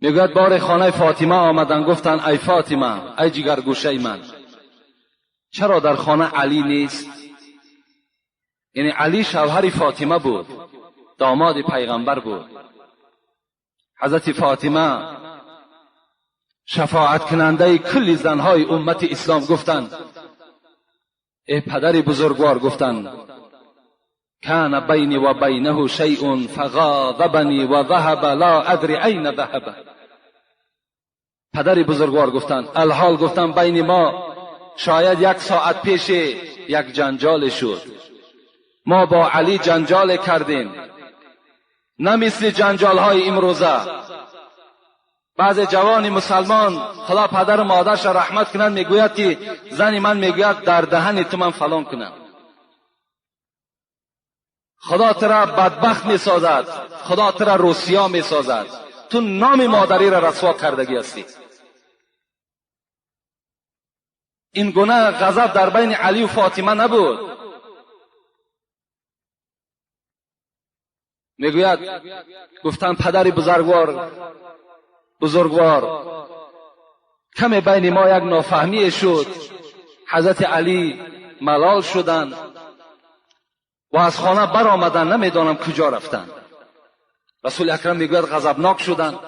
میگوید بار خانه فاطمه آمدن، گفتن ای فاطمه، ای جگرگوشه من، چرا در خانه علی نیست؟ یعنی علی شوهر فاطمه بود، داماد پیغمبر بود. حضرت فاطمه شفاعت کننده کل زنهای امت اسلام گفتند ای پدر بزرگوار، گفتند کان بینی و بینه شیء فغاضبنی و ذهب لا ادری این ذهب. پدر بزرگوار گفتند الحال، گفتند بین ما شاید 1 ساعت پیش یک جنجال شد، ما با علی جنجال کردیم، نه مثل جنجال های امروزه. بعض جوان مسلمان، خدا پدر و مادرش رحمت کنند، میگوید که زن من میگوید در دهن تو من فلان کنم. خدا ترا بدبخت میسازد، خدا ترا روسیا میسازد، تو نام مادری را رسوا کردگی هستی. این گونه غضب در بین علی و فاطمه نبود. میگوید گفتن پدر بزرگوار کمی بین ما یک نافهمی شد، حضرت علی ملال شدند و از خانه برآمدند، نمیدانم کجا رفتند. رسول اکرم میگوید غضبناک شدند،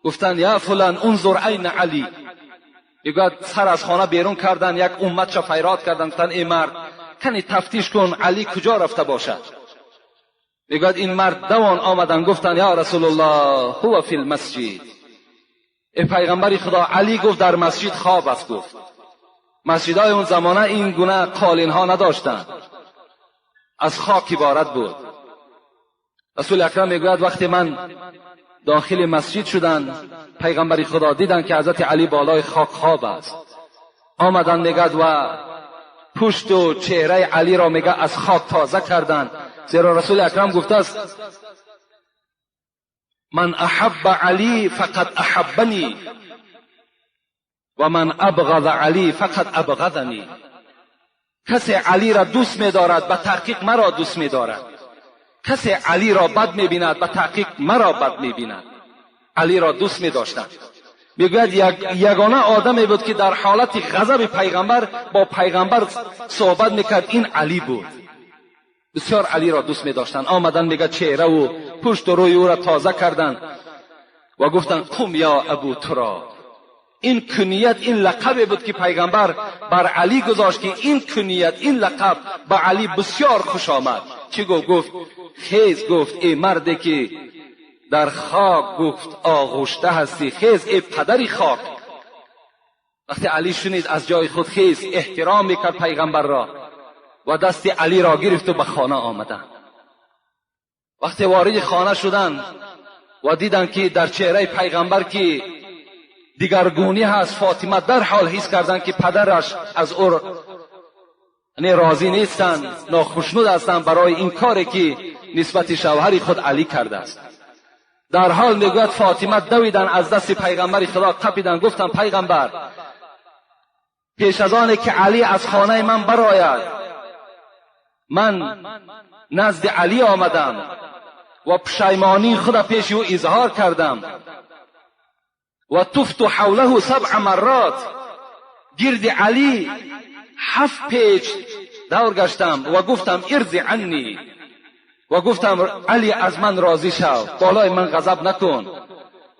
گفتند یا فلان انظر این علی. میگوید سر از خانه بیرون کردند، یک امت شفیرات کردند، گفتند ای مرد کنی تفتیش کن علی کجا رفته باشد. میگوید این مرد دوان آمدند، گفتند یا رسول الله هو فی المسجد. ای پیغمبر خدا، علی گفت در مسجد خواب است. گفت مسجدهای اون زمانه این گونه قالین ها نداشتند، از خاک عبارت بود. رسول اکرم میگوید وقتی من داخل مسجد شدند، پیغمبر خدا دیدند که حضرت علی بالای خاک خواب است. آمدند میگوید و پشت و چهره علی را میگه از خاک تازه کردند، زیرا رسول اکرم گفته است من احب علی فقط احبنی و من ابغض علی فقط ابغضنی. کسی علی را دوست می‌دارد به تحقیق مرا دوست می‌دارد، کسی علی را بد می‌بیند به تحقیق مرا بد می‌بیند. علی را دوست می‌داشتند. میگوید یگانه آدمی بود که در حالت غضب پیغمبر با پیغمبر صحبت می‌کرد، این علی بود. بسیار علی را دوست می‌داشتند. آمدن میگه چهره و پشت و روی او را تازه کردند و گفتند قم یا ابو تراب. این کنیت، این لقب بود که پیغمبر بر علی گذاشت که این کنیت، این لقب با علی بسیار خوش آمد. چی گفت؟ خیز، گفت ای مردی که در خاک گفت آغشته هستی، خیز ای پدری خاک. وقتی علی شنید از جای خود خیز، احترام میکرد پیغمبر را و دست علی را گرفت و به خانه آمدند. وقتی وارد خانه شدند و دیدند که در چهره پیغمبر که دیگرگونی هست، فاطمه در حال حس کردند که پدرش از او راضی نیستند، ناخشنود هستند برای این کاری که نسبت شوهر خود علی کرده است. در حال میگوید فاطمه دویدن از دست پیغمبر خدا قپیدن، گفتن پیغمبر پیش از آنی که علی از خانه من برآید، من نزد علی آمدم و پشیمانی خود پیش او اظهار کردم و طفت حوله 7 مرات، گرد علی 7 پیچ دور گشتم و گفتم ارضی عنی، و گفتم علی از من راضی شو، بالای من غضب نکن.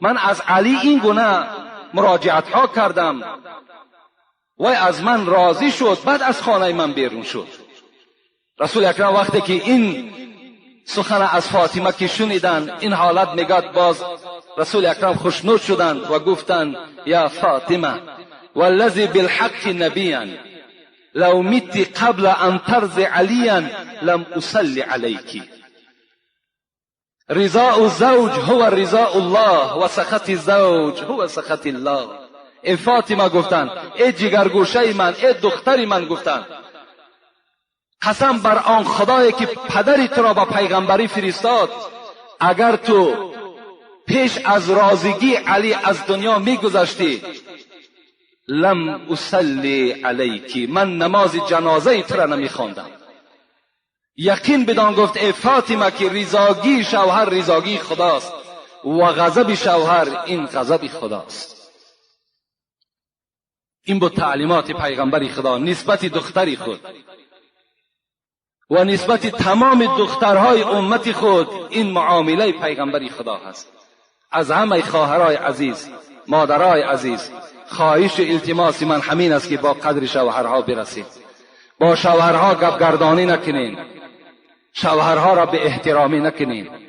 من از علی این گونه مراجعت ها کردم و از من راضی شد، بعد از خانه من بیرون شد. رسول اکرم وقتی که این سخن از فاطمه که شنیدن این حالت میگد، باز رسول اکرم خوشنود شدند و گفتند یا فاطمه والذی بالحق نبیا لو مت قبل ان ترض علیا لم اصلی علیکی. رضاء الزوج هو رضاء الله و سخط الزوج هو سخط الله. ای فاطمه گفتند، ای جگرگوشه من، ای دختری من، گفتند قسم بر آن خدایی که پدری تو را به پیغمبری فرستاد، اگر تو پیش از راضیگی علی از دنیا میگذشتی لم اصلی علیکی، من نماز جنازه تو را نمیخواندم. یقین بدان گفت ای فاطمه که رضاگی شوهر رضاگی خداست و غضب شوهر این غضب خداست. این بود تعلیمات پیغمبر خدا نسبت دختری خود و نسبت تمام دخترهای امت خود. این معامله پیغمبر خدا هست. از همه خواهرای عزیز، مادرای عزیز، خواهش و التماس من همین است که با قدر شوهرها برسید. با شوهرها گپگردانی نکنین، شوهرها را به احترامی نکنین.